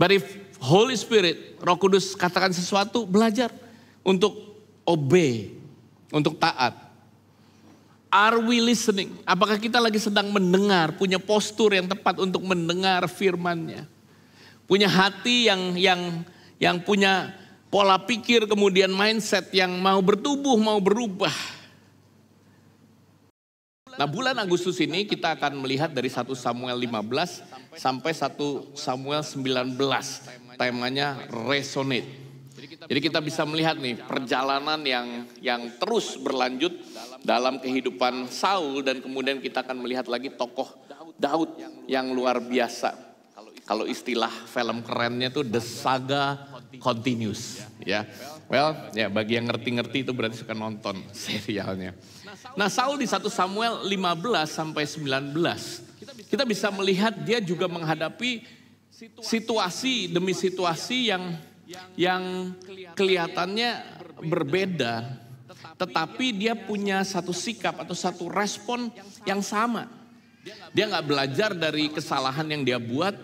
But if Holy Spirit, Roh Kudus katakan sesuatu, belajar untuk obey, untuk taat. Are we listening? Apakah kita lagi sedang mendengar, punya postur yang tepat untuk mendengar firman-Nya? Punya hati yang punya pola pikir, kemudian mindset yang mau bertumbuh, mau berubah. Nah, bulan Agustus ini kita akan melihat dari 1 Samuel 15 sampai 1 Samuel 19. Temanya resonate. Jadi kita bisa melihat nih perjalanan yang terus berlanjut dalam kehidupan Saul, dan kemudian kita akan melihat lagi tokoh Daud yang luar biasa. Kalau istilah film kerennya tuh The Saga Continues, ya. Well, ya bagi yang ngerti-ngerti itu berarti suka nonton serialnya. Nah, Saul di 1 Samuel 15 sampai 19, kita bisa melihat dia juga menghadapi situasi demi situasi yang kelihatannya berbeda, tetapi dia punya satu sikap atau satu respon yang sama. Dia nggak belajar dari kesalahan yang dia buat,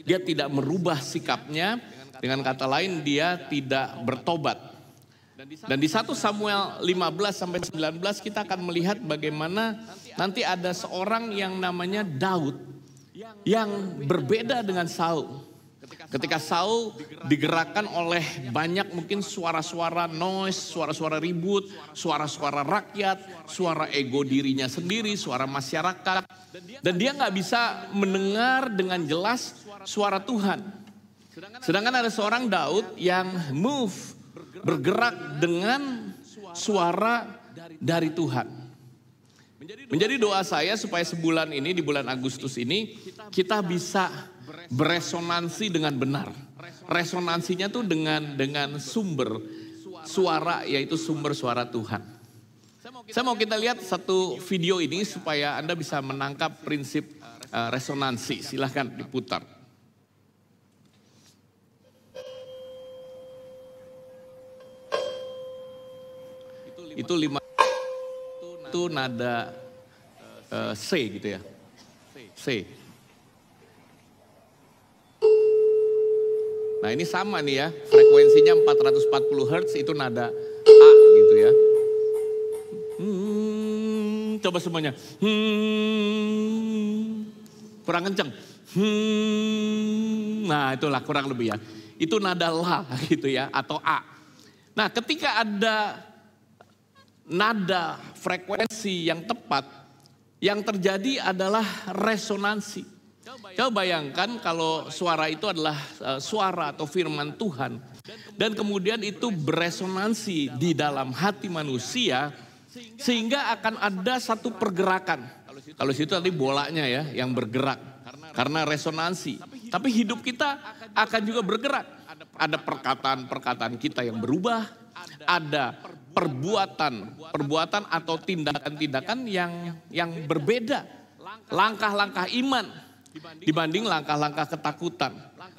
dia tidak merubah sikapnya, dengan kata lain dia tidak bertobat. Dan di 1 Samuel 15 sampai 19 kita akan melihat bagaimana nanti ada seorang yang namanya Daud yang berbeda dengan Saul. Ketika Saul digerakkan oleh banyak mungkin suara-suara noise, suara-suara ribut, suara-suara rakyat, suara ego dirinya sendiri, suara masyarakat. Dan dia nggak bisa mendengar dengan jelas suara Tuhan. Sedangkan ada seorang Daud yang bergerak dengan suara dari Tuhan. Menjadi doa saya supaya sebulan ini, di bulan Agustus ini, kita bisa beresonansi dengan benar. Resonansinya tuh dengan sumber suara, yaitu sumber suara Tuhan. Saya mau kita lihat satu video ini supaya Anda bisa menangkap prinsip resonansi. Silahkan diputar. Itu nada C gitu ya. C. Nah, ini sama nih ya, frekuensinya 440 Hz, itu nada A gitu ya. Coba semuanya. Kurang kenceng. Nah, itulah kurang lebih ya. Itu nada La gitu ya, atau A. Nah, ketika ada nada frekuensi yang tepat, yang terjadi adalah resonansi. Coba bayangkan kalau suara itu adalah suara atau firman Tuhan, dan kemudian itu beresonansi di dalam hati manusia, sehingga akan ada satu pergerakan. Kalau situ tadi bolanya ya yang bergerak karena resonansi. Tapi hidup kita akan juga bergerak. Ada perkataan-perkataan kita yang berubah, ada perbuatan atau tindakan-tindakan yang berbeda. Langkah-langkah iman dibanding langkah-langkah ketakutan.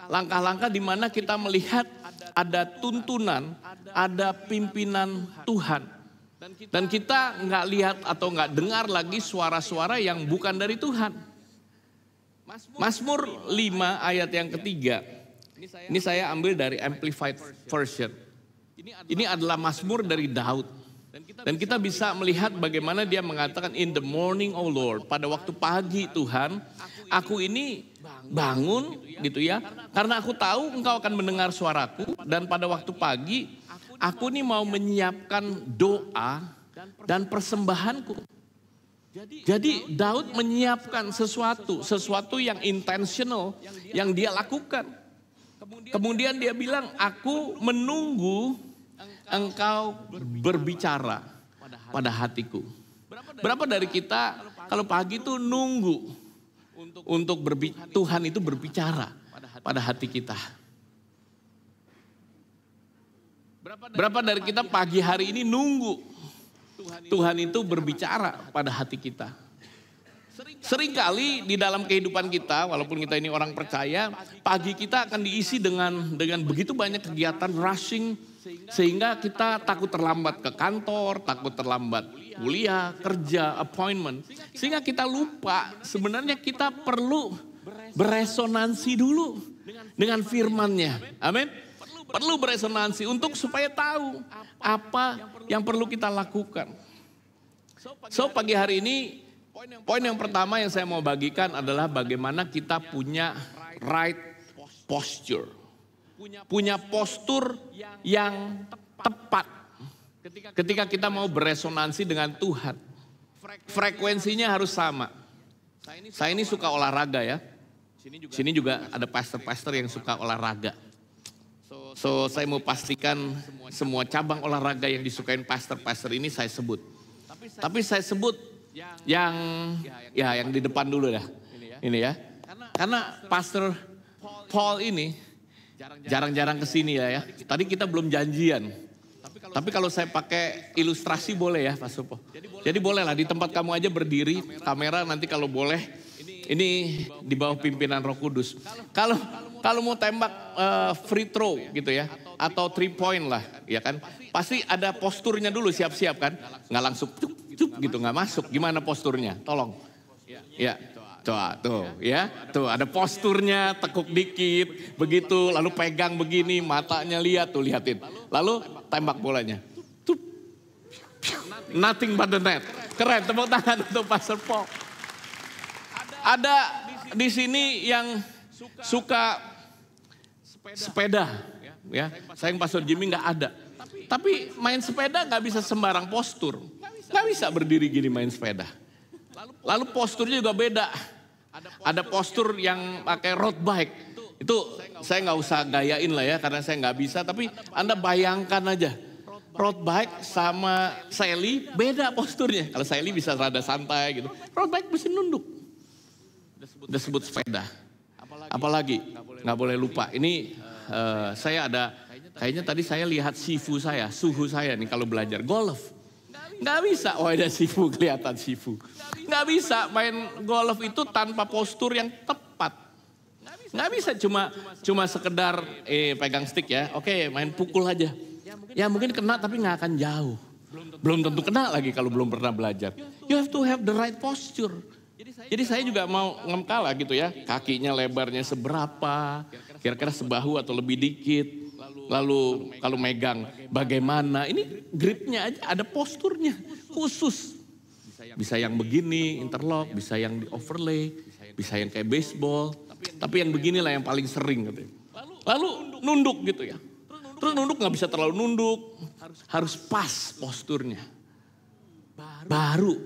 Langkah-langkah di mana kita melihat ada tuntunan, ada pimpinan Tuhan. Dan kita nggak lihat atau nggak dengar lagi suara-suara yang bukan dari Tuhan. Mazmur 5 ayat yang ketiga. Ini saya ambil dari Amplified Version. Ini adalah mazmur dari Daud. Dan kita bisa melihat bagaimana dia mengatakan, in the morning, O Lord, pada waktu pagi Tuhan, aku ini bangun gitu ya. Karena aku tahu engkau akan mendengar suaraku, dan pada waktu pagi, aku ini mau menyiapkan doa dan persembahanku. Jadi Daud menyiapkan sesuatu yang intentional yang dia lakukan. Kemudian dia bilang, aku menunggu engkau berbicara pada hatiku. Berapa dari kita kalau pagi itu nunggu untuk Tuhan itu berbicara pada hati kita? Berapa dari kita pagi hari ini nunggu Tuhan itu berbicara pada hati kita? Seringkali di dalam kehidupan kita, walaupun kita ini orang percaya, pagi kita akan diisi dengan begitu banyak kegiatan rushing, sehingga kita takut terlambat ke kantor, takut terlambat kuliah, kerja, appointment. Sehingga kita lupa sebenarnya kita perlu beresonansi dulu dengan firman-Nya. Amin. Perlu beresonansi untuk supaya tahu apa yang perlu kita lakukan. So pagi hari ini poin yang pertama yang saya mau bagikan adalah bagaimana kita punya right posture. Punya postur yang tepat ketika kita mau beresonansi dengan Tuhan. Frekuensinya harus sama. Saya ini suka olahraga ya. Sini juga ada pastor-pastor yang suka olahraga. So saya mau pastikan semua cabang olahraga yang disukain pastor-pastor ini saya sebut. Tapi saya sebut yang di depan dulu dah. Ini ya. Karena Pastor Paul ini jarang-jarang kesini ya. Tadi kita belum janjian. Tapi kalau saya pakai ilustrasi boleh ya Pastor Paul. Jadi boleh lah di tempat kamu aja berdiri, kamera nanti kalau boleh. Ini di bawah pimpinan Roh Kudus. Kalau mau tembak free throw gitu ya. Atau 3 point lah ya kan. Pasti ada posturnya dulu siap-siap kan. Nggak langsung cup gitu nggak masuk. Gimana posturnya? Tolong. Ya. Tuh ya, tuh ada posturnya, tekuk dikit, begitu, lalu pegang begini, matanya lihatin. Lalu tembak bolanya. Nothing but the net. Keren, tepuk tangan untuk Pastor Paul. Ada di sini yang suka sepeda, ya. Sayang Pastor Jimmy nggak ada. Tapi main sepeda nggak bisa sembarang postur, nggak bisa berdiri gini main sepeda. Lalu posturnya juga beda. Ada postur yang pakai road bike. Itu saya nggak usah gayain lah ya karena saya nggak bisa. Tapi Anda bayangkan aja. Road bike sama Sally beda posturnya. Kalau Sally bisa rada santai gitu. Road bike mesti nunduk. Udah sebut sepeda. Apalagi nggak boleh lupa. Ini saya ada kayaknya tadi saya lihat suhu saya nih kalau belajar golf. Nggak bisa, ada Sifu kelihatan Sifu. Nggak bisa main golf itu tanpa postur yang tepat. Nggak bisa cuma sekedar pegang stick ya. Oke, main pukul aja. Ya mungkin kena tapi nggak akan jauh. Belum tentu kena lagi kalau belum pernah belajar. You have to have the right posture. Jadi saya juga mau ngempala gitu ya. Kakinya lebarnya seberapa, kira-kira sebahu atau lebih dikit. Lalu kalau megang bagaimana, ini gripnya aja ada posturnya khusus. Bisa yang begini interlock, bisa yang di overlay, bisa yang kayak baseball. Tapi yang beginilah yang paling sering gitu. Lalu nunduk gitu ya. Terus nunduk gak bisa terlalu nunduk, harus pas posturnya. Baru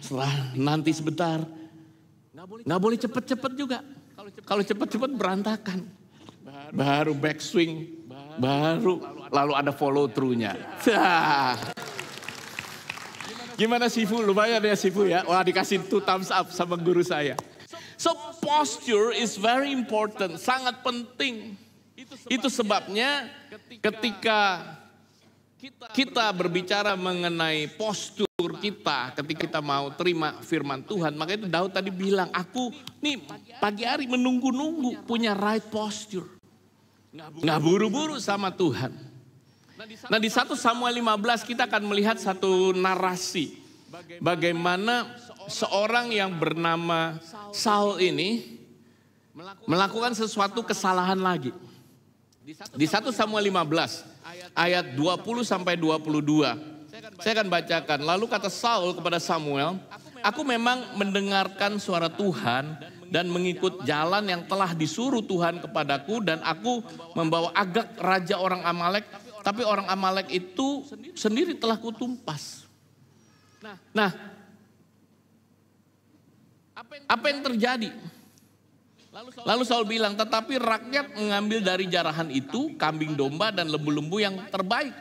setelah nanti sebentar, gak boleh cepet-cepet juga. Kalau cepet-cepet berantakan. Baru backswing, lalu ada follow through-nya. Gimana Sifu? Lumayan ya Sifu ya. Wah dikasih 2 thumbs up sama guru saya. So posture is very important, sangat penting. Itu sebabnya ketika kita berbicara mengenai postur kita, ketika kita mau terima firman Tuhan, maka itu Daud tadi bilang, aku nih pagi hari menunggu-nunggu punya right posture. Nggak buru-buru sama Tuhan. Nah di 1 Samuel 15 kita akan melihat satu narasi. Bagaimana seorang yang bernama Saul ini melakukan sesuatu kesalahan lagi. Di 1 Samuel 15 ayat 20 sampai 22. Saya akan bacakan. Lalu kata Saul kepada Samuel, aku memang mendengarkan suara Tuhan dan mengikut jalan yang telah disuruh Tuhan kepadaku, dan aku membawa Agag raja orang Amalek, tapi orang Amalek itu sendiri telah kutumpas. Nah, apa yang terjadi? Lalu Saul bilang, tetapi rakyat mengambil dari jarahan itu kambing domba dan lembu-lembu yang terbaik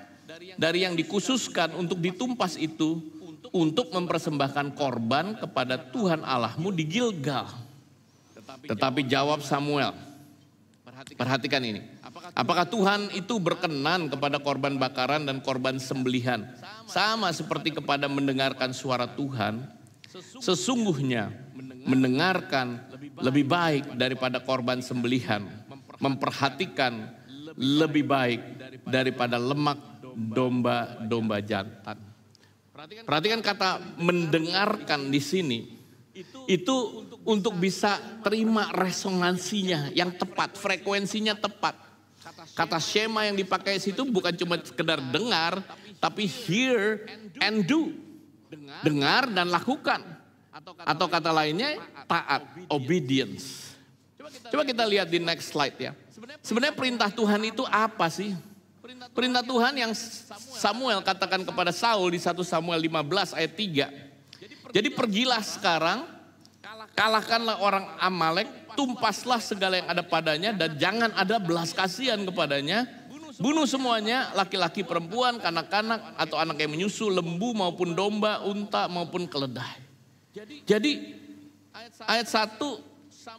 dari yang dikhususkan untuk ditumpas itu untuk mempersembahkan korban kepada Tuhan Allahmu di Gilgal. Tetapi jawab Samuel, perhatikan ini. Apakah Tuhan itu berkenan kepada korban bakaran dan korban sembelihan? Sama seperti kepada mendengarkan suara Tuhan. Sesungguhnya mendengarkan lebih baik daripada korban sembelihan. Memperhatikan lebih baik daripada lemak domba-domba jantan. Perhatikan kata mendengarkan di sini. Itu untuk bisa terima resonansinya yang tepat, frekuensinya tepat. Kata shema yang dipakai situ bukan cuma sekedar dengar, tapi hear and do. Dengar dan lakukan. Atau kata lainnya taat, obedience. Coba kita lihat di next slide ya. Sebenarnya perintah Tuhan itu apa sih? Perintah Tuhan yang Samuel katakan kepada Saul di 1 Samuel 15 ayat 3. Jadi pergilah sekarang, kalahkanlah orang Amalek, tumpaslah segala yang ada padanya dan jangan ada belas kasihan kepadanya. Bunuh semuanya, laki-laki, perempuan, kanak-kanak atau anak yang menyusu, lembu maupun domba, unta maupun keledai. Jadi ayat 1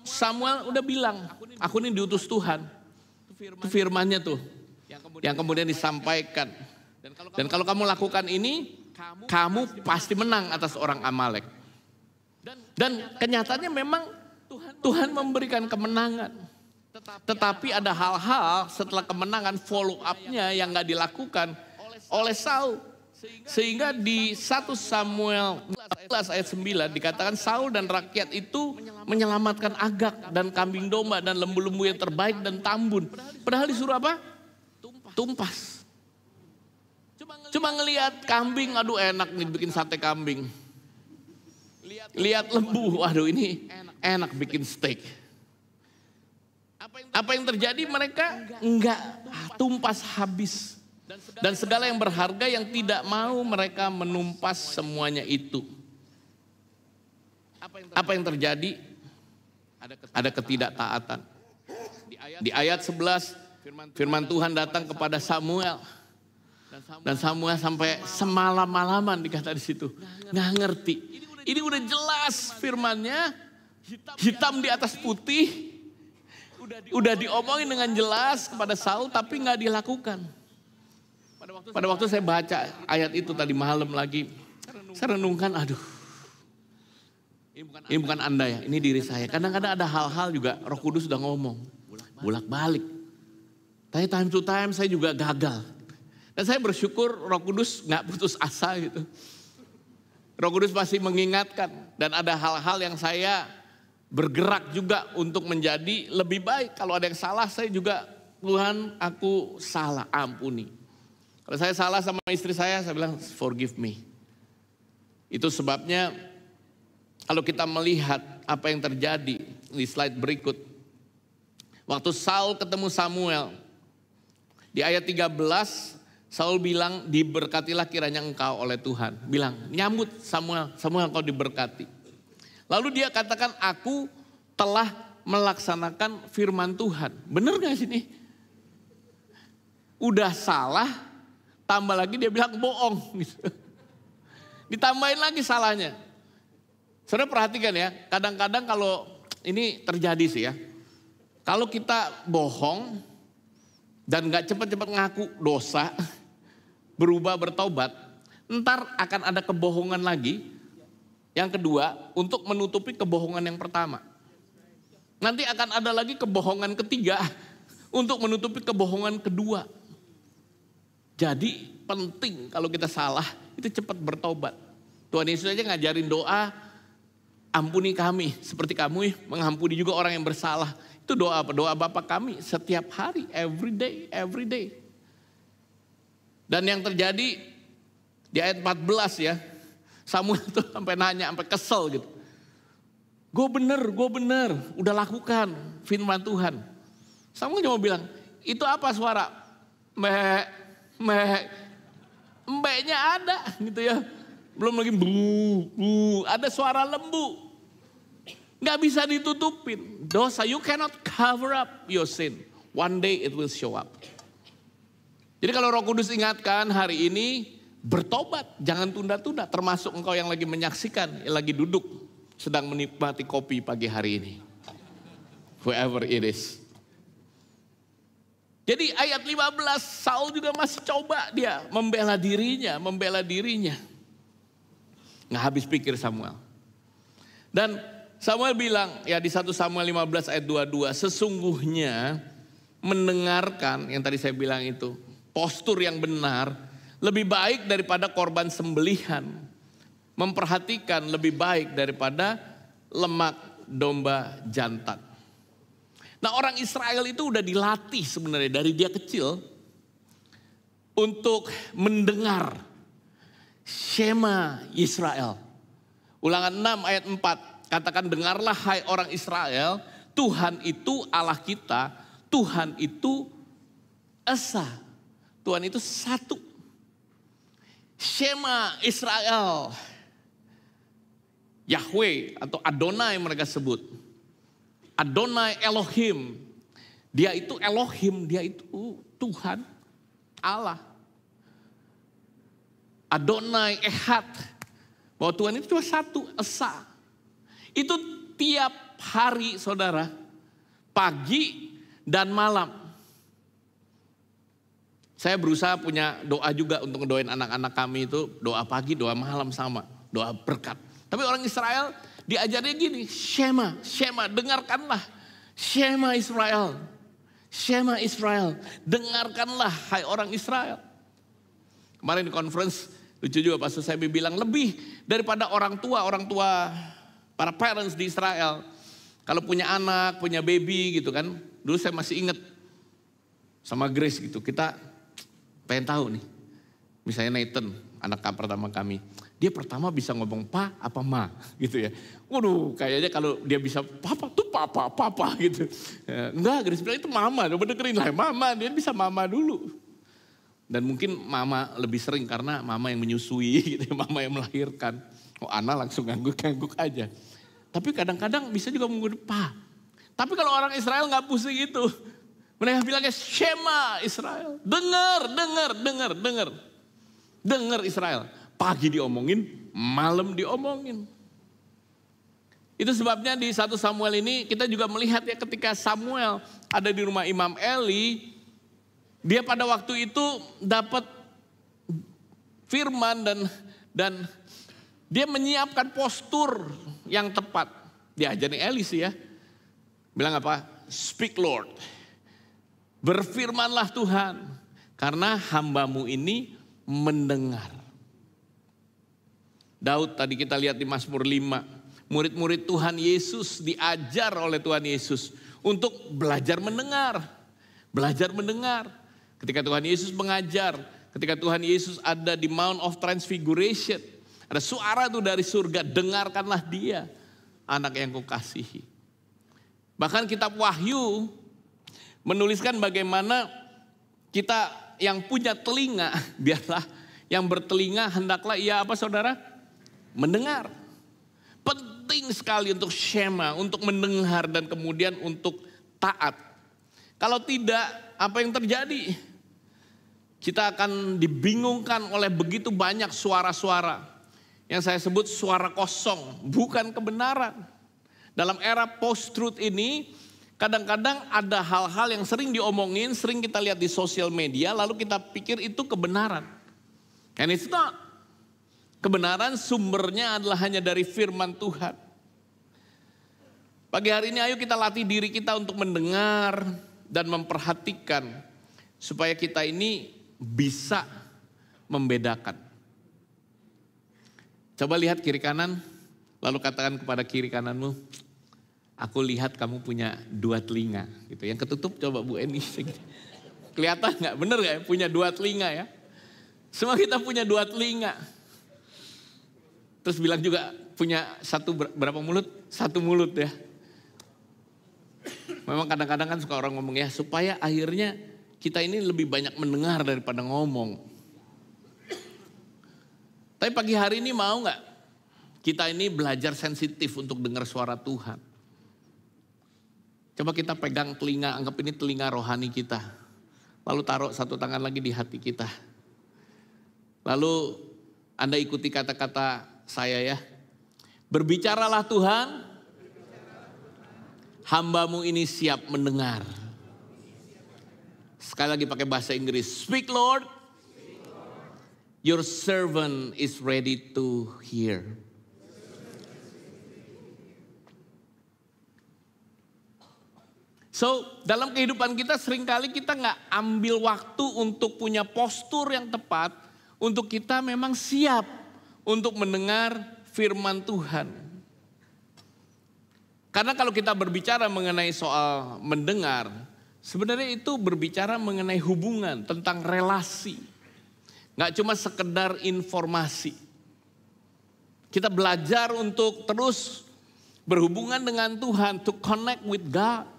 Samuel udah bilang, aku ini diutus Tuhan. Itu firmannya tuh yang kemudian disampaikan. Dan kalau kamu lakukan ini, kamu pasti menang atas orang Amalek. Dan kenyataannya memang Tuhan memberikan kemenangan. Tetapi ada hal-hal setelah kemenangan follow up-nya yang gak dilakukan oleh Saul. Sehingga di 1 Samuel 11 ayat 9 dikatakan Saul dan rakyat itu menyelamatkan Agag dan kambing domba dan lembu-lembu yang terbaik dan tambun. Padahal disuruh apa? Tumpas. Cuma ngelihat kambing, aduh enak nih bikin sate kambing. Lihat lembu, waduh ini enak bikin steak. Apa yang terjadi? Mereka enggak tumpas habis. Dan segala yang berharga yang tidak mau mereka menumpas semuanya itu. Apa yang terjadi? Ada ketidaktaatan. Di ayat 11 firman Tuhan datang kepada Samuel. Dan Samuel sampai semalam-malaman dikata di situ. Nggak ngerti. Ini udah jelas firmannya. Hitam di atas putih. Udah diomongin dengan jelas kepada Saul tapi nggak dilakukan. Pada waktu saya baca ayat itu tadi malam lagi. Saya renungkan aduh. Ini bukan Anda ya, ini diri saya. Kadang-kadang ada hal-hal juga Roh Kudus sudah ngomong. Bolak-balik. Tapi time to time saya juga gagal. Dan saya bersyukur Roh Kudus gak putus asa gitu. Roh Kudus masih mengingatkan. Dan ada hal-hal yang saya bergerak juga untuk menjadi lebih baik. Kalau ada yang salah saya juga, Tuhan aku salah, ampuni. Kalau saya salah sama istri saya bilang forgive me. Itu sebabnya kalau kita melihat apa yang terjadi di slide berikut. Waktu Saul ketemu Samuel. Di ayat 13 Saul bilang diberkatilah kiranya engkau oleh Tuhan. Bilang nyambut Samuel, Samuel kau diberkati. Lalu dia katakan aku telah melaksanakan firman Tuhan. Benar gak sini? Udah salah, tambah lagi dia bilang bohong. Gitu. Ditambahin lagi salahnya. Saudara perhatikan ya, kadang-kadang kalau ini terjadi sih ya. Kalau kita bohong dan gak cepat-cepat ngaku dosa, berubah bertobat, ntar akan ada kebohongan lagi. Yang kedua, untuk menutupi kebohongan yang pertama. Nanti akan ada lagi kebohongan ketiga untuk menutupi kebohongan kedua. Jadi penting kalau kita salah itu cepat bertobat. Tuhan Yesus aja ngajarin doa, ampuni kami seperti kamu mengampuni juga orang yang bersalah. Itu doa apa? Doa Bapa kami setiap hari, every day. Dan yang terjadi di ayat 14 ya, Samuel tuh sampai nanya, sampai kesel gitu. Gue bener, udah lakukan firman Tuhan. Samuel cuma bilang, itu apa suara? Mbeknya ada gitu ya. Belum lagi bu, ada suara lembu. Gak bisa ditutupin. Dosa, you cannot cover up your sin. One day it will show up. Jadi kalau Roh Kudus ingatkan hari ini, bertobat, jangan tunda-tunda. Termasuk engkau yang lagi menyaksikan, yang lagi duduk, sedang menikmati kopi pagi hari ini. Whoever it is. Jadi ayat 15, Saul juga masih coba dia membela dirinya. Nggak habis pikir Samuel. Dan Samuel bilang, ya di 1 Samuel 15 ayat 22, sesungguhnya mendengarkan yang tadi saya bilang itu, postur yang benar, lebih baik daripada korban sembelihan. Memperhatikan lebih baik daripada lemak domba jantan. Nah, orang Israel itu udah dilatih sebenarnya dari dia kecil untuk mendengar Shema Israel. Ulangan 6 ayat 4, katakan dengarlah hai orang Israel, Tuhan itu Allah kita, Tuhan itu Esa, Tuhan itu satu. Shema Israel, Yahweh atau Adonai mereka sebut. Adonai Elohim, dia itu Elohim, dia itu Tuhan Allah. Adonai Ehad, bahwa Tuhan itu cuma satu, Esa. Itu tiap hari saudara, pagi dan malam. Saya berusaha punya doa juga untuk ngedoain anak-anak kami itu, doa pagi, doa malam sama, doa berkat. Tapi orang Israel diajarnya gini, Shema, Shema, dengarkanlah. Shema Israel, Shema Israel, dengarkanlah hai orang Israel. Kemarin di conference, lucu juga Pastor saya bilang lebih daripada orang tua para parents di Israel. Kalau punya anak, punya baby gitu kan. Dulu saya masih ingat sama Grace gitu, kita pengen tahu nih. Misalnya Nathan, anak pertama kami. Dia pertama bisa ngomong pa apa ma gitu ya. Waduh kayaknya kalau dia bisa papa tuh papa gitu. Enggak, Grace bilang itu mama, coba dengerin lah mama, dia bisa mama dulu. Dan mungkin mama lebih sering karena mama yang menyusui gitu, mama yang melahirkan. Oh anak langsung ngangguk-ngangguk aja. Tapi kadang-kadang bisa juga menggunakan pa. Tapi kalau orang Israel gak pusing itu. Mereka bilangnya Shema Israel. Dengar Israel. Pagi diomongin, malam diomongin. Itu sebabnya di 1 Samuel ini kita juga melihat ya ketika Samuel ada di rumah Imam Eli. Dia pada waktu itu dapat firman dan dia menyiapkan postur yang tepat. Diajarin Eli sih ya. Bilang apa? Speak Lord. Berfirmanlah Tuhan. Karena hambamu ini mendengar. Daud tadi kita lihat di Mazmur 5. Murid-murid Tuhan Yesus diajar oleh Tuhan Yesus untuk belajar mendengar. Belajar mendengar. Ketika Tuhan Yesus mengajar, ketika Tuhan Yesus ada di Mount of Transfiguration, ada suara tuh dari surga, dengarkanlah dia, anak yang kukasihi. Bahkan kitab Wahyu menuliskan bagaimana kita yang punya telinga, biarlah yang bertelinga hendaklah ia apa saudara? Mendengar. Penting sekali untuk Shema, untuk mendengar dan kemudian untuk taat. Kalau tidak, apa yang terjadi? Kita akan dibingungkan oleh begitu banyak suara-suara. Yang saya sebut suara kosong, bukan kebenaran. Dalam era post-truth ini, kadang-kadang ada hal-hal yang sering diomongin, sering kita lihat di sosial media, lalu kita pikir itu kebenaran. And it's not. Kebenaran sumbernya adalah hanya dari firman Tuhan. Pagi hari ini ayo kita latih diri kita untuk mendengar dan memperhatikan. Supaya kita ini bisa membedakan. Coba lihat kiri kanan, lalu katakan kepada kiri kananmu, aku lihat kamu punya 2 telinga. Gitu. Yang ketutup coba Bu Eni. Kelihatan gak? Bener gak ya? Punya 2 telinga ya. Semua kita punya 2 telinga. Terus bilang juga punya berapa mulut? 1 mulut ya. Memang kadang-kadang kan suka orang ngomong ya supaya akhirnya kita ini lebih banyak mendengar daripada ngomong. Tapi pagi hari ini mau gak kita ini belajar sensitif untuk dengar suara Tuhan. Coba kita pegang telinga, anggap ini telinga rohani kita. Lalu taruh 1 tangan lagi di hati kita. Lalu Anda ikuti kata-kata saya ya. Berbicaralah Tuhan, hambamu ini siap mendengar. Sekali lagi pakai bahasa Inggris. Speak Lord, your servant is ready to hear. So dalam kehidupan kita seringkali kita gak ambil waktu untuk punya postur yang tepat. Untuk kita memang siap untuk mendengar firman Tuhan. Karena kalau kita berbicara mengenai soal mendengar, sebenarnya itu berbicara mengenai hubungan, tentang relasi. Gak cuma sekedar informasi. Kita belajar untuk terus berhubungan dengan Tuhan, to connect with God.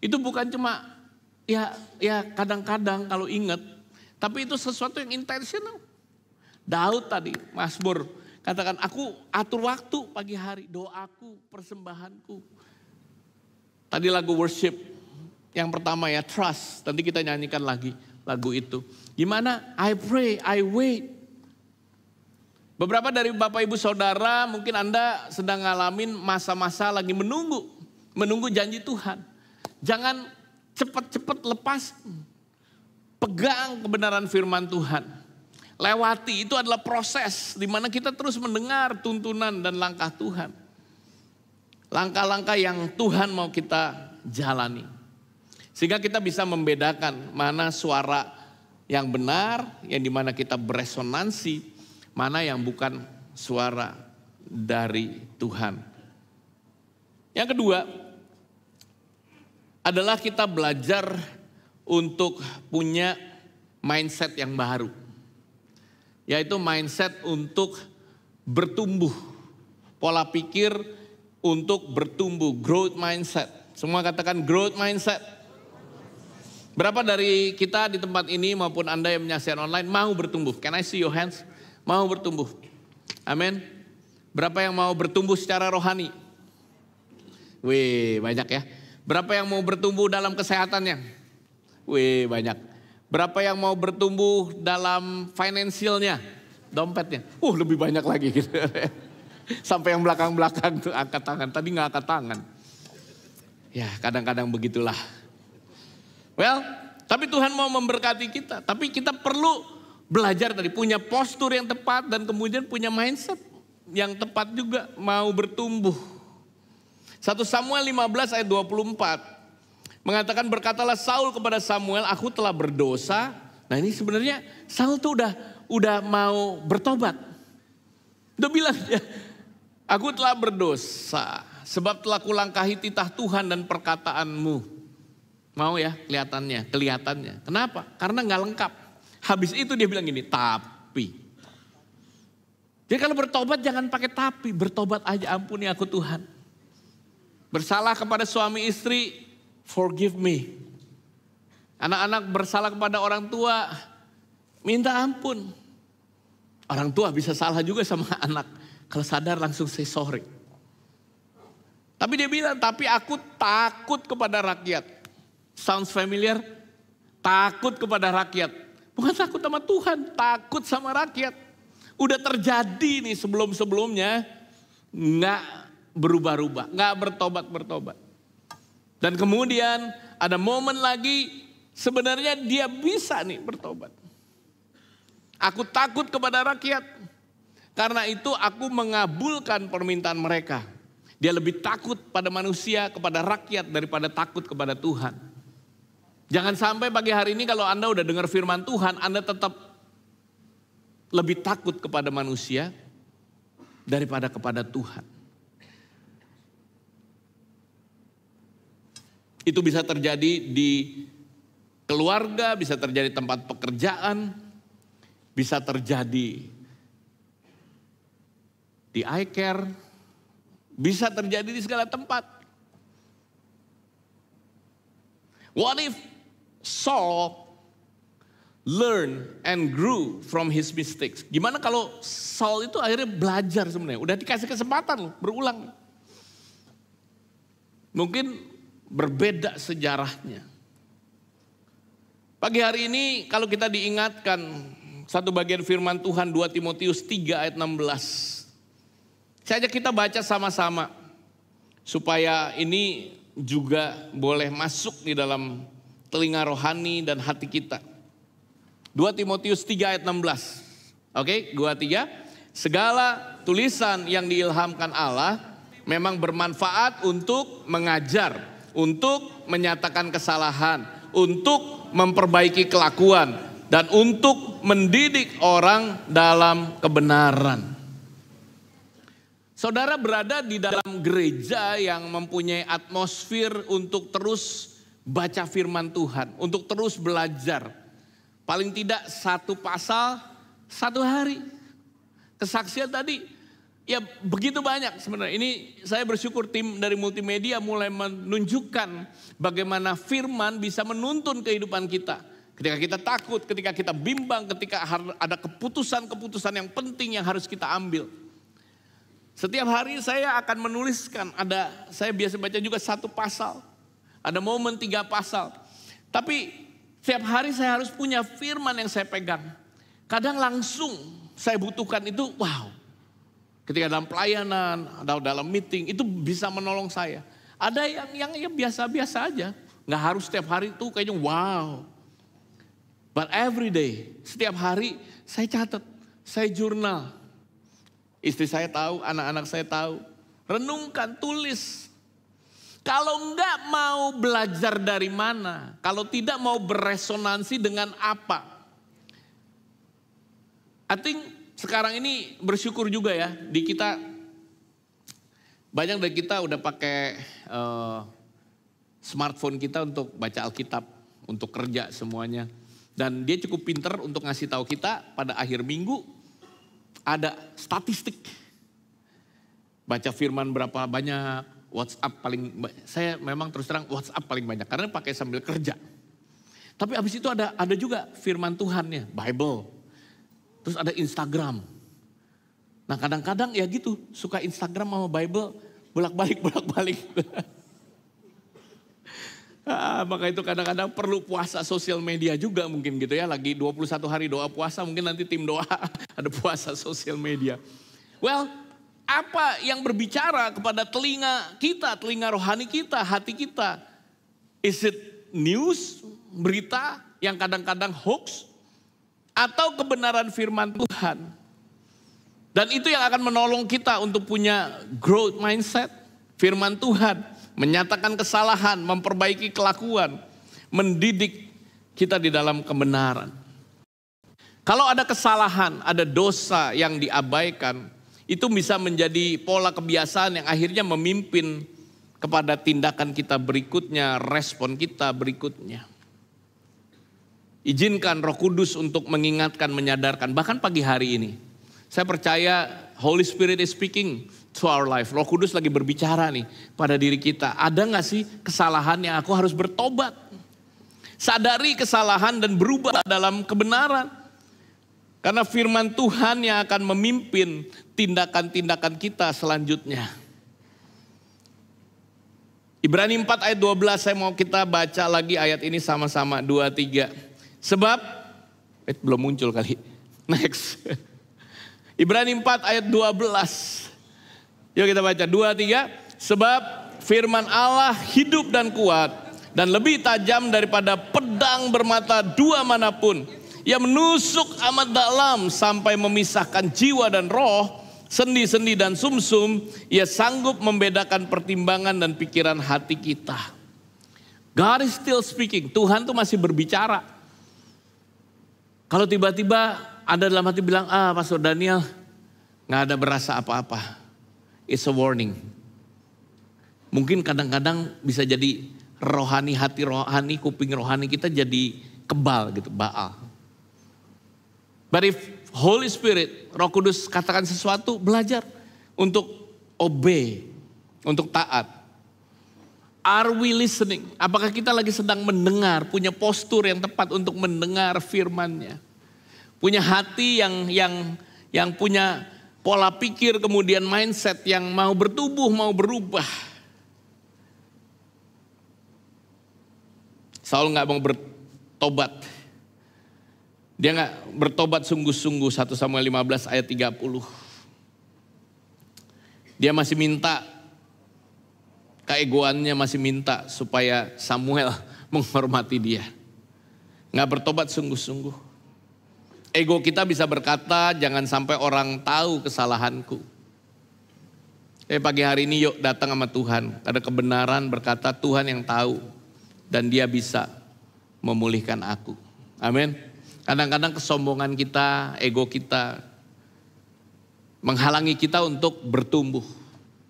Itu bukan cuma ya kadang-kadang kalau ingat, tapi itu sesuatu yang intentional. Daud tadi, Mazmur, katakan aku atur waktu pagi hari, doaku, persembahanku. Tadi lagu worship yang pertama ya, trust. Nanti kita nyanyikan lagi lagu itu. Gimana? I pray, I wait. Beberapa dari Bapak Ibu Saudara mungkin Anda sedang ngalamin masa-masa lagi menunggu janji Tuhan. Jangan cepat-cepat lepas. Pegang kebenaran firman Tuhan. Lewati, itu adalah proses di mana kita terus mendengar tuntunan dan langkah Tuhan. Langkah-langkah yang Tuhan mau kita jalani. Sehingga kita bisa membedakan mana suara yang benar, yang dimana kita beresonansi, mana yang bukan suara dari Tuhan. Yang kedua adalah kita belajar untuk punya mindset yang baru. Yaitu mindset untuk bertumbuh. Pola pikir untuk bertumbuh, growth mindset. Semua katakan growth mindset. Berapa dari kita di tempat ini maupun Anda yang menyaksikan online mau bertumbuh? Can I see your hands? Mau bertumbuh. Amin. Berapa yang mau bertumbuh secara rohani? Wih, banyak ya. Berapa yang mau bertumbuh dalam kesehatannya? Wih, banyak. Berapa yang mau bertumbuh dalam finansialnya, dompetnya? Lebih banyak lagi gitu. Sampai yang belakang-belakang tuh angkat tangan. Tadi nggak angkat tangan. Ya kadang-kadang begitulah. Well, tapi Tuhan mau memberkati kita. Tapi kita perlu belajar tadi, punya postur yang tepat dan kemudian punya mindset yang tepat juga, mau bertumbuh. 1 Samuel 15 ayat 24. Mengatakan berkatalah Saul kepada Samuel, aku telah berdosa. Nah ini sebenarnya Saul tuh udah mau bertobat. Udah bilang ya, aku telah berdosa sebab telah kulangkahi titah Tuhan dan perkataanmu. Mau ya kelihatannya. Kenapa? Karena gak lengkap. Habis itu dia bilang gini, tapi. Jadi kalau bertobat jangan pakai tapi, bertobat aja, ampuni aku Tuhan. Bersalah kepada suami istri, forgive me. Anak-anak bersalah kepada orang tua, minta ampun. Orang tua bisa salah juga sama anak. Kalau sadar langsung say sorry. Tapi dia bilang, tapi aku takut kepada rakyat. Sounds familiar? Takut kepada rakyat. Bukan takut sama Tuhan, takut sama rakyat. Udah terjadi nih sebelum-sebelumnya, gak berubah-ubah, gak bertobat-bertobat. Dan kemudian ada momen lagi sebenarnya dia bisa nih bertobat. Aku takut kepada rakyat. Karena itu aku mengabulkan permintaan mereka. Dia lebih takut pada manusia, kepada rakyat daripada takut kepada Tuhan. Jangan sampai pagi hari ini kalau Anda udah dengar firman Tuhan, Anda tetap lebih takut kepada manusia daripada kepada Tuhan. Itu bisa terjadi di keluarga, bisa terjadi tempat pekerjaan, bisa terjadi di eye care, bisa terjadi di segala tempat. What if Saul learn and grew from his mistakes? Gimana kalau Saul itu akhirnya belajar sebenarnya, udah dikasih kesempatan loh, berulang. Mungkin berbeda sejarahnya. Pagi hari ini kalau kita diingatkan satu bagian firman Tuhan 2 Timotius 3 ayat 16. Saya ajak kita baca sama-sama supaya ini juga boleh masuk di dalam telinga rohani dan hati kita. 2 Timotius 3 ayat 16. Oke, 2-3. Segala tulisan yang diilhamkan Allah memang bermanfaat untuk mengajar, untuk menyatakan kesalahan, untuk memperbaiki kelakuan, dan untuk mendidik orang dalam kebenaran. Saudara berada di dalam gereja yang mempunyai atmosfer untuk terus baca firman Tuhan, untuk terus belajar. Paling tidak satu pasal, satu hari. Kesaksian tadi, ya begitu banyak sebenarnya. Ini saya bersyukur tim dari multimedia mulai menunjukkan bagaimana firman bisa menuntun kehidupan kita. Ketika kita takut, ketika kita bimbang, ketika ada keputusan-keputusan yang penting yang harus kita ambil. Setiap hari saya akan menuliskan, saya biasa baca juga satu pasal. Ada momen 3 pasal. Tapi setiap hari saya harus punya firman yang saya pegang. Kadang langsung saya butuhkan itu, wow. Ketika dalam pelayanan, atau dalam meeting, itu bisa menolong saya. Ada yang ya biasa-biasa aja. Nggak harus setiap hari itu kayaknya wow. But every day, setiap hari saya catat, saya jurnal. Istri saya tahu, anak-anak saya tahu. Renungkan, tulis. Kalau enggak mau belajar dari mana? Kalau tidak mau beresonansi dengan apa? I think sekarang ini bersyukur juga ya. Di kita, banyak dari kita udah pakai smartphone kita untuk baca Alkitab. Untuk kerja semuanya. Dan dia cukup pinter untuk ngasih tahu kita pada akhir minggu. Ada statistik, baca firman berapa banyak, WhatsApp saya memang terus terang WhatsApp paling banyak karena pakai sambil kerja. Tapi abis itu ada juga firman Tuhannya, Bible. Terus ada Instagram. Nah kadang-kadang ya gitu, suka Instagram sama Bible, bolak-balik. Maka itu kadang-kadang perlu puasa sosial media juga mungkin gitu ya. Lagi 21 hari doa puasa, mungkin nanti tim doa ada puasa sosial media. Well, apa yang berbicara kepada telinga kita, telinga rohani kita, hati kita? Is it news, berita yang kadang-kadang hoax? Atau kebenaran firman Tuhan? Dan itu yang akan menolong kita untuk punya growth mindset, firman Tuhan. Menyatakan kesalahan, memperbaiki kelakuan, mendidik kita di dalam kebenaran. Kalau ada kesalahan, ada dosa yang diabaikan, itu bisa menjadi pola kebiasaan yang akhirnya memimpin kepada tindakan kita berikutnya, respon kita berikutnya. Izinkan Roh Kudus untuk mengingatkan, menyadarkan, bahkan pagi hari ini. Saya percaya Holy Spirit is speaking to our life. Roh Kudus lagi berbicara nih pada diri kita. Ada gak sih kesalahan yang aku harus bertobat? Sadari kesalahan dan berubah dalam kebenaran. Karena firman Tuhan yang akan memimpin tindakan-tindakan kita selanjutnya. Ibrani 4 ayat 12 saya mau kita baca lagi ayat ini sama-sama 2-3. Sebab, belum muncul kali. Next. Ibrani 4 ayat 12. Yuk kita baca 2-3. Sebab firman Allah hidup dan kuat dan lebih tajam daripada pedang bermata 2 manapun. Ia menusuk amat dalam sampai memisahkan jiwa dan roh, sendi-sendi dan sumsum. Ia sanggup membedakan pertimbangan dan pikiran hati kita. God is still speaking. Tuhan tuh masih berbicara. Kalau tiba-tiba ada dalam hati bilang, Pastor Daniel gak ada berasa apa-apa. It's a warning. Mungkin kadang-kadang bisa jadi rohani, hati rohani, kuping rohani kita jadi kebal gitu, baal. But if Holy Spirit, Roh Kudus katakan sesuatu, belajar untuk obey, untuk taat. Are we listening? Apakah kita lagi sedang mendengar, punya postur yang tepat untuk mendengar firman-Nya? Punya hati yang punya pola pikir, kemudian mindset yang mau bertumbuh, mau berubah. Saul gak mau bertobat. Dia gak bertobat sungguh-sungguh. 1 Samuel 15 ayat 30. Dia masih minta, keegoannya masih minta supaya Samuel menghormati dia. Gak bertobat sungguh-sungguh. Ego kita bisa berkata, jangan sampai orang tahu kesalahanku. Pagi hari ini yuk datang sama Tuhan. Ada kebenaran berkata Tuhan yang tahu. Dan dia bisa memulihkan aku. Amin. Kadang-kadang kesombongan kita, ego kita Menghalangi kita untuk bertumbuh.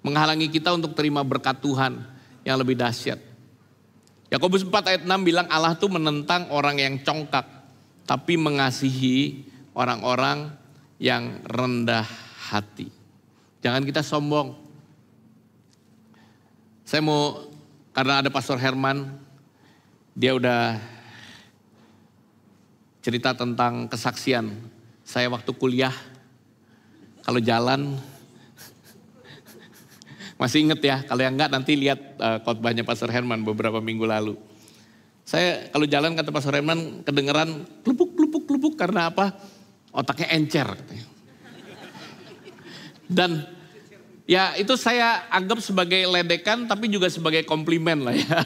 Menghalangi kita untuk terima berkat Tuhan yang lebih dahsyat. Yakobus 4 ayat 6 bilang Allah tuh menentang orang yang congkak, tapi mengasihi orang-orang yang rendah hati. Jangan kita sombong. Saya mau, karena ada Pastor Herman, dia udah cerita tentang kesaksian saya waktu kuliah. Kalau jalan, masih inget ya, kalau yang enggak nanti lihat khotbahnya Pastor Herman beberapa minggu lalu. Saya kalau jalan kata Pastor Herman kedengeran klupuk karena apa? Otaknya encer. Dan ya itu saya anggap sebagai ledekan tapi juga sebagai komplimen lah ya.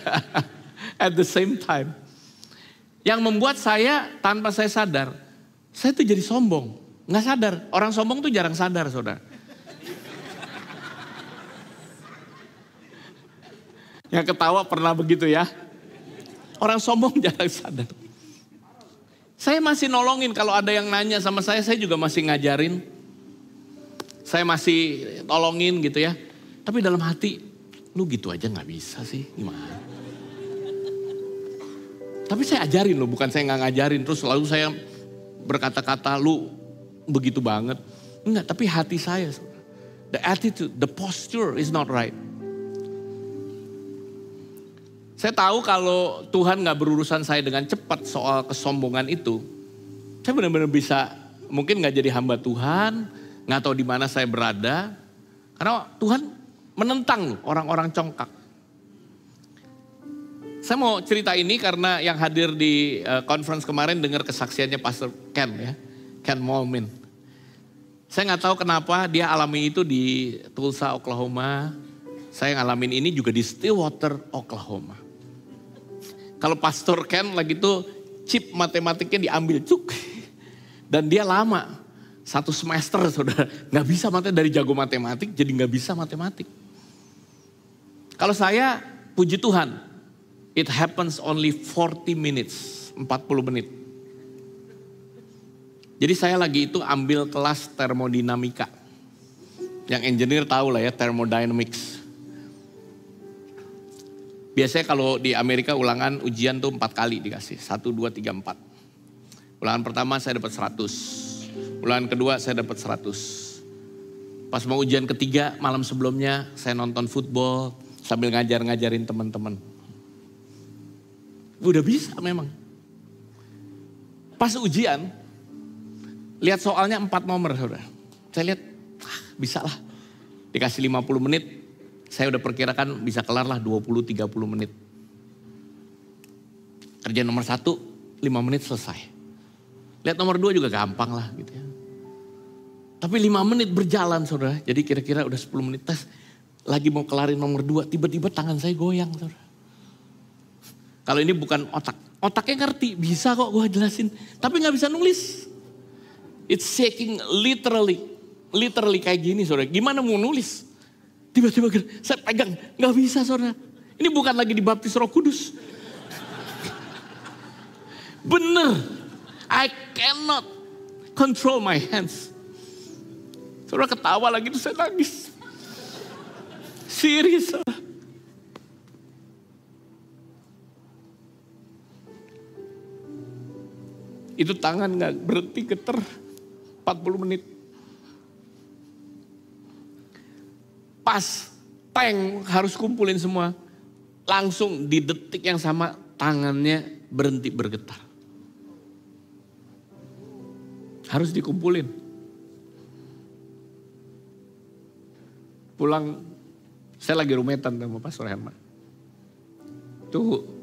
At the same time. Yang membuat saya tanpa saya sadar, saya tuh jadi sombong. Nggak sadar, orang sombong tuh jarang sadar saudara. Yang ketawa pernah begitu ya. Orang sombong jarang sadar. Saya masih nolongin kalau ada yang nanya sama saya juga masih ngajarin. Saya masih tolongin gitu ya. Tapi dalam hati, lu gitu aja gak bisa sih, gimana? Tapi saya ajarin loh, bukan saya gak ngajarin. Terus selalu saya berkata-kata, lu begitu banget. Enggak, tapi hati saya, the attitude, the posture is not right. Saya tahu kalau Tuhan gak berurusan saya dengan cepat soal kesombongan itu, saya benar-benar bisa, mungkin gak jadi hamba Tuhan, gak tahu di mana saya berada, karena Tuhan menentang orang-orang congkak. Saya mau cerita ini karena yang hadir di conference kemarin dengar kesaksiannya Pastor Ken ya, Ken Molmin. Saya gak tahu kenapa dia alami itu di Tulsa, Oklahoma. Saya ngalamin ini juga di Stillwater, Oklahoma. Kalau Pastor Ken lagi tuh chip matematiknya diambil cuk. Dan dia lama, 1 semester saudara. Gak bisa dari jago matematik jadi gak bisa matematik. Kalau saya puji Tuhan, it happens only 40 minutes, 40 menit. Jadi saya lagi itu ambil kelas termodinamika. Yang engineer tahu lah ya thermodynamics. Biasanya kalau di Amerika ulangan ujian tuh 4 kali dikasih. 1, 2, 3, 4. Ulangan pertama saya dapat 100. Ulangan kedua saya dapat 100. Pas mau ujian ketiga malam sebelumnya saya nonton football sambil ngajarin teman-teman. Udah bisa memang. Pas ujian, lihat soalnya 4 nomor saudara. Saya lihat, bisa lah. Dikasih 50 menit. Saya udah perkirakan bisa kelar lah 20-30 menit. Kerjaan nomor 1, 5 menit selesai. Lihat nomor 2 juga gampang lah gitu ya. Tapi 5 menit berjalan saudara. Jadi kira-kira udah 10 menit tes. Lagi mau kelarin nomor 2, tiba-tiba tangan saya goyang saudara. Kalau ini bukan otak. Otaknya ngerti, bisa kok gue jelasin. Tapi gak bisa nulis. It's shaking literally. Literally kayak gini saudara. Gimana mau nulis? Tiba-tiba saya pegang, gak bisa saudara. Ini bukan lagi dibaptis Roh Kudus. Bener, I cannot control my hands. Saudara ketawa lagi, terus saya nangis. Serius saudara. Itu tangan gak berhenti getar 40 menit. Pas tank harus kumpulin semua. Langsung di detik yang sama tangannya berhenti bergetar. Harus dikumpulin. Pulang, saya lagi rumetan sama Pastor Herman. Tuh.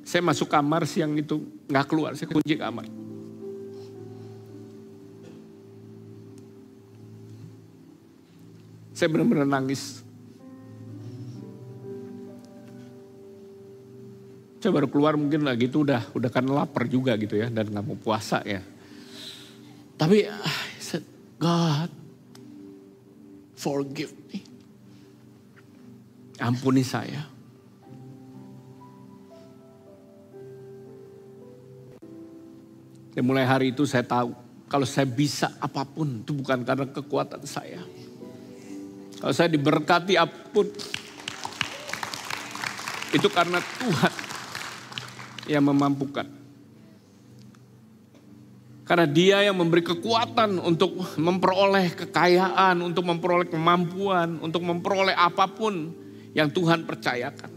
Saya masuk kamar siang itu gak keluar, saya kunci kamar. Saya benar-benar nangis. Saya baru keluar mungkin lagi itu udah kan lapar juga gitu ya dan gak mau puasa ya. Tapi I said, God, forgive me. Ampuni saya. Dan mulai hari itu saya tahu, kalau saya bisa apapun itu bukan karena kekuatan saya. Kalau saya diberkati apapun, itu karena Tuhan yang memampukan. Karena Dia yang memberi kekuatan untuk memperoleh kekayaan, untuk memperoleh kemampuan, untuk memperoleh apapun yang Tuhan percayakan.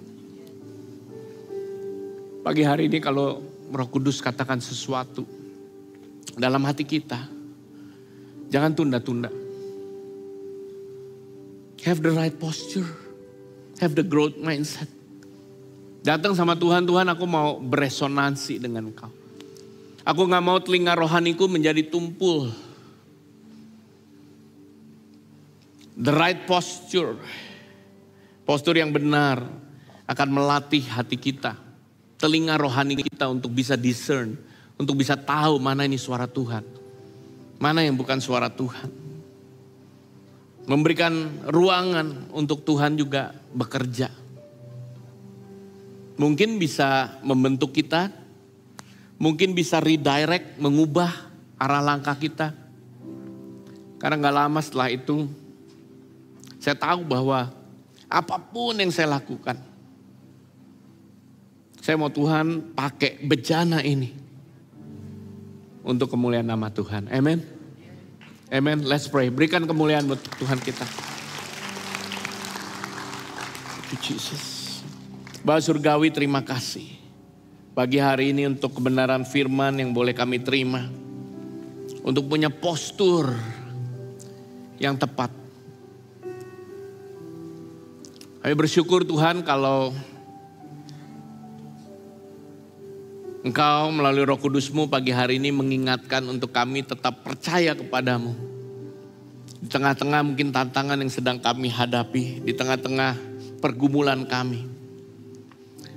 Pagi hari ini kalau Roh Kudus katakan sesuatu dalam hati kita, jangan tunda-tunda. Have the right posture, have the growth mindset. Datang sama Tuhan, Tuhan aku mau beresonansi dengan Engkau. Aku gak mau telinga rohaniku menjadi tumpul. The right posture, postur yang benar akan melatih hati kita. Telinga rohani kita untuk bisa discern, untuk bisa tahu mana ini suara Tuhan, mana yang bukan suara Tuhan. Memberikan ruangan untuk Tuhan juga bekerja. Mungkin bisa membentuk kita, mungkin bisa redirect, mengubah arah langkah kita. Karena gak lama setelah itu, saya tahu bahwa apapun yang saya lakukan, saya mau Tuhan pakai bejana ini untuk kemuliaan nama Tuhan. Amen. Amen. Let's pray. Berikan kemuliaan buat Tuhan kita. Thank you, Jesus. Bapa Surgawi, terima kasih pagi hari ini untuk kebenaran firman yang boleh kami terima. Untuk punya postur yang tepat. Kami bersyukur Tuhan kalau Engkau melalui Roh Kudus-Mu pagi hari ini mengingatkan untuk kami tetap percaya kepadamu. Di tengah-tengah mungkin tantangan yang sedang kami hadapi, di tengah-tengah pergumulan kami.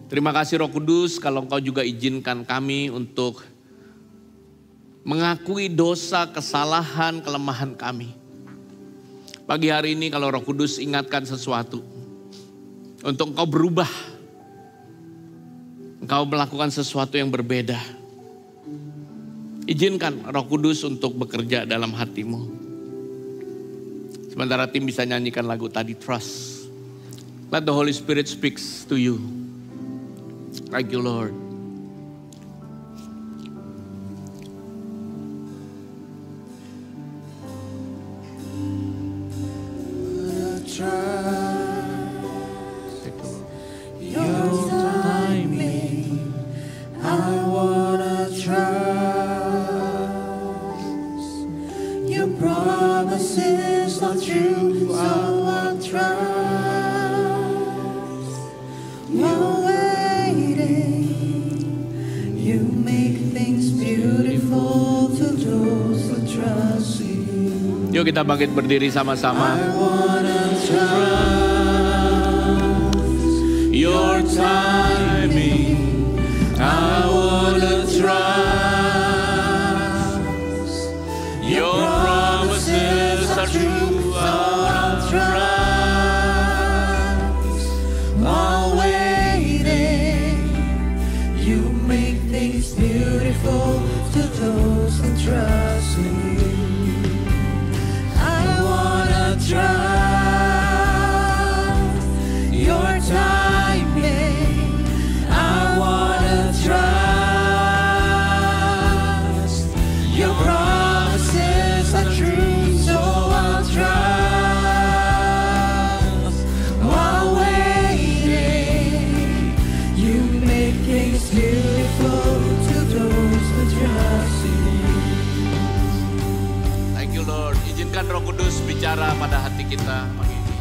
Terima kasih Roh Kudus kalau Engkau juga izinkan kami untuk mengakui dosa, kesalahan, kelemahan kami. Pagi hari ini kalau Roh Kudus ingatkan sesuatu, untuk Engkau berubah, Engkau melakukan sesuatu yang berbeda. Izinkan Roh Kudus untuk bekerja dalam hatimu. Sementara tim bisa nyanyikan lagu tadi, Trust. Let the Holy Spirit speaks to you. Thank you, Lord. Yuk kita bangkit berdiri sama-sama. Your timing, I wanna trust. Your promises are true, I'll trust. While waiting, you make things beautiful to those who trust in you. Trust your timing. I wanna trust your promises are true, so I'll trust. While waiting, you make things beautiful to those who trust in you. Thank you, Lord. Izinkan Roh Kudus bicara pada hati kita pagi ini.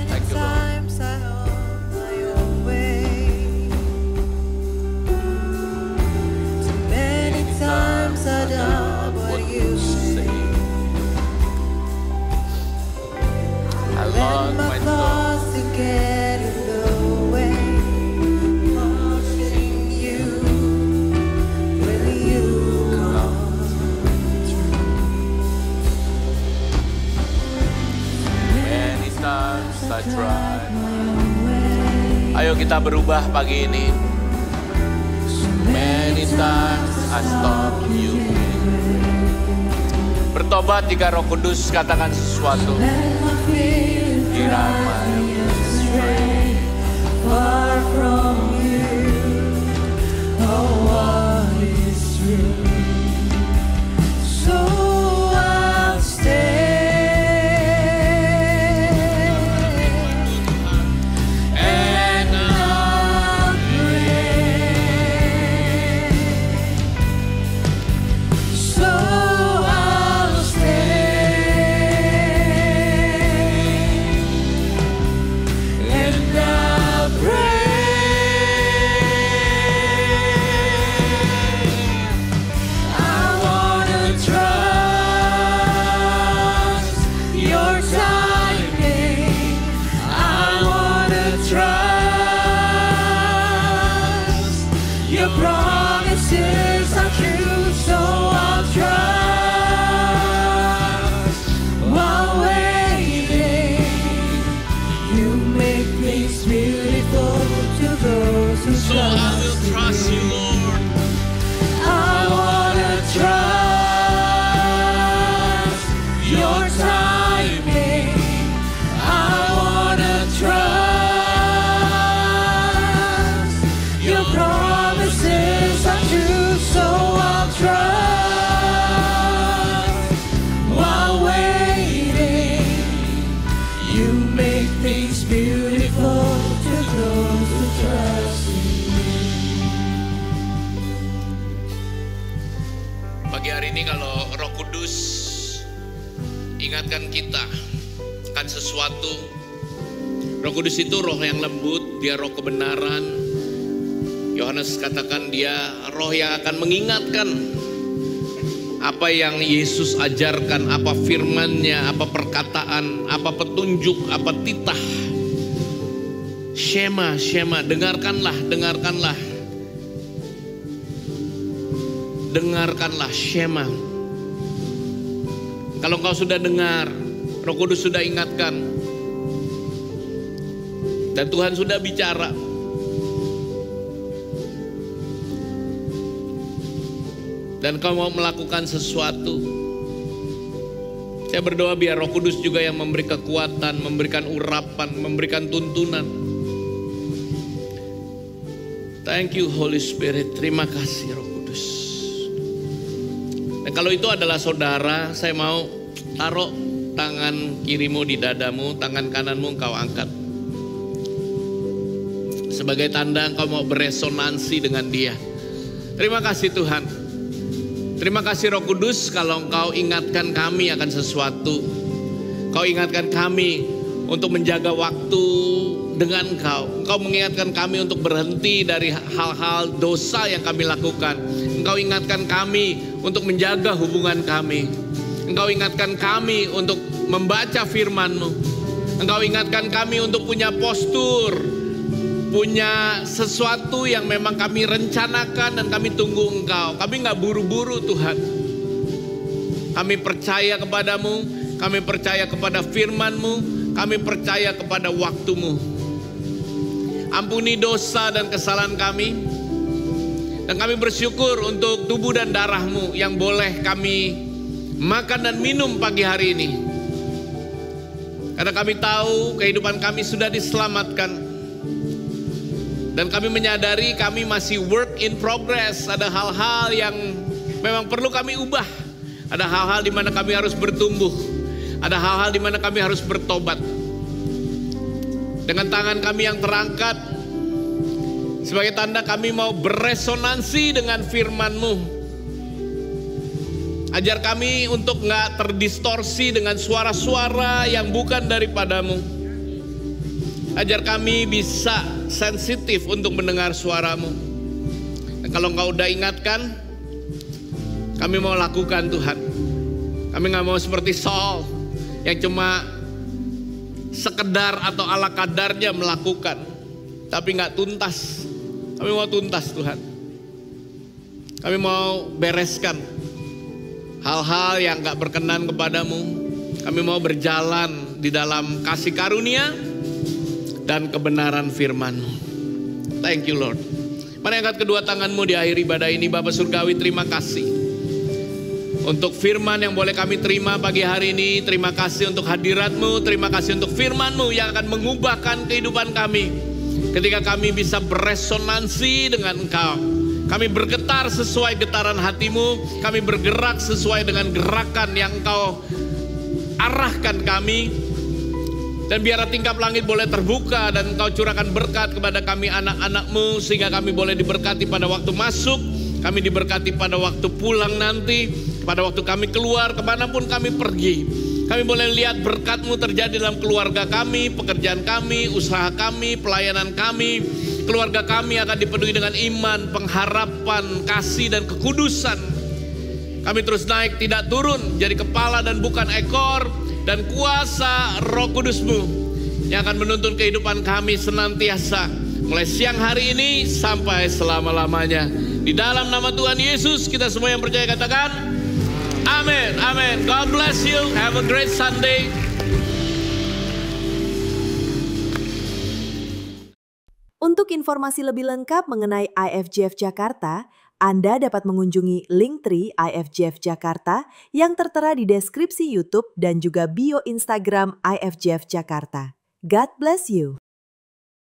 Thank you, Lord. Many times I doubt what you say. I let my thoughts to get in the way. Watching you when you come. Many times I try. Ayo kita berubah pagi ini. Many times I stop you. Bertobat jika Roh Kudus katakan sesuatu. Far from you, oh, what is true? So I'll stay and I'll pray. So I'll stay and I'll pray. Promises are true, so I'll trust while waiting. You make things beautiful to those who trust. So I will trust you, Lord. I wanna trust your timing. I wanna trust your promises are true, so I'll trust while waiting. You make things beautiful to those who trust you. Pagi hari ini kalau Roh Kudus ingatkan kita akan sesuatu. Roh Kudus itu roh yang lembut, dia roh kebenaran. Yohanes katakan dia roh yang akan mengingatkan apa yang Yesus ajarkan, apa firman-Nya, apa perkataan, apa petunjuk, apa titah. Shema, Shema, dengarkanlah, dengarkanlah. Dengarkanlah, Shema. Kalau engkau sudah dengar, Roh Kudus sudah ingatkan, dan Tuhan sudah bicara, dan kau mau melakukan sesuatu, saya berdoa biar Roh Kudus juga yang memberi kekuatan, memberikan urapan, memberikan tuntunan. Thank you Holy Spirit, terima kasih Roh Kudus. Dan kalau itu adalah saudara, saya mau taruh tangan kirimu di dadamu, tangan kananmu engkau angkat. Sebagai tanda engkau mau beresonansi dengan dia. Terima kasih Tuhan. Terima kasih Roh Kudus kalau engkau ingatkan kami akan sesuatu. Kau ingatkan kami untuk menjaga waktu dengan engkau. Engkau mengingatkan kami untuk berhenti dari hal-hal dosa yang kami lakukan. Engkau ingatkan kami untuk menjaga hubungan kami. Engkau ingatkan kami untuk membaca firman-Mu. Engkau ingatkan kami untuk punya postur, punya sesuatu yang memang kami rencanakan dan kami tunggu Engkau. Kami gak buru-buru Tuhan. Kami percaya kepadamu, kami percaya kepada firman-Mu, kami percaya kepada waktu-Mu. Ampuni dosa dan kesalahan kami. Dan kami bersyukur untuk tubuh dan darah-Mu yang boleh kami makan dan minum pagi hari ini. Karena kami tahu kehidupan kami sudah diselamatkan. Dan kami menyadari kami masih work in progress. Ada hal-hal yang memang perlu kami ubah. Ada hal-hal di mana kami harus bertumbuh. Ada hal-hal di mana kami harus bertobat. Dengan tangan kami yang terangkat, sebagai tanda kami mau beresonansi dengan firman-Mu. Ajar kami untuk gak terdistorsi dengan suara-suara yang bukan daripada-Mu. Ajar kami bisa sensitif untuk mendengar suara-Mu. Dan kalau Engkau udah ingatkan, kami mau lakukan Tuhan. Kami gak mau seperti Saul yang cuma sekedar atau ala kadarnya melakukan, tapi gak tuntas. Kami mau tuntas Tuhan. Kami mau bereskan hal-hal yang gak berkenan kepadamu. Kami mau berjalan di dalam kasih karunia dan kebenaran firman-Mu. Thank you Lord. Mari angkat kedua tanganmu di akhir ibadah ini. Bapa Surgawi, terima kasih untuk firman yang boleh kami terima pagi hari ini. Terima kasih untuk hadirat-Mu, terima kasih untuk firman-Mu yang akan mengubahkan kehidupan kami. Ketika kami bisa beresonansi dengan Engkau, kami bergetar sesuai getaran hati-Mu, kami bergerak sesuai dengan gerakan yang Engkau arahkan kami. Dan biar tingkap langit boleh terbuka dan Engkau curahkan berkat kepada kami anak-anak-Mu, sehingga kami boleh diberkati pada waktu masuk, kami diberkati pada waktu pulang nanti, pada waktu kami keluar, kemanapun kami pergi. Kami boleh lihat berkat-Mu terjadi dalam keluarga kami, pekerjaan kami, usaha kami, pelayanan kami. Keluarga kami akan dipenuhi dengan iman, pengharapan, kasih dan kekudusan. Kami terus naik tidak turun, jadi kepala dan bukan ekor. Dan kuasa Roh Kudus-Mu yang akan menuntun kehidupan kami senantiasa, mulai siang hari ini sampai selama-lamanya. Di dalam nama Tuhan Yesus kita semua yang percaya katakan amin, amin. God bless you, have a great Sunday. Untuk informasi lebih lengkap mengenai IFGF Jakarta, Anda dapat mengunjungi Linktree IFGF Jakarta yang tertera di deskripsi YouTube dan juga bio Instagram IFGF Jakarta. God bless you.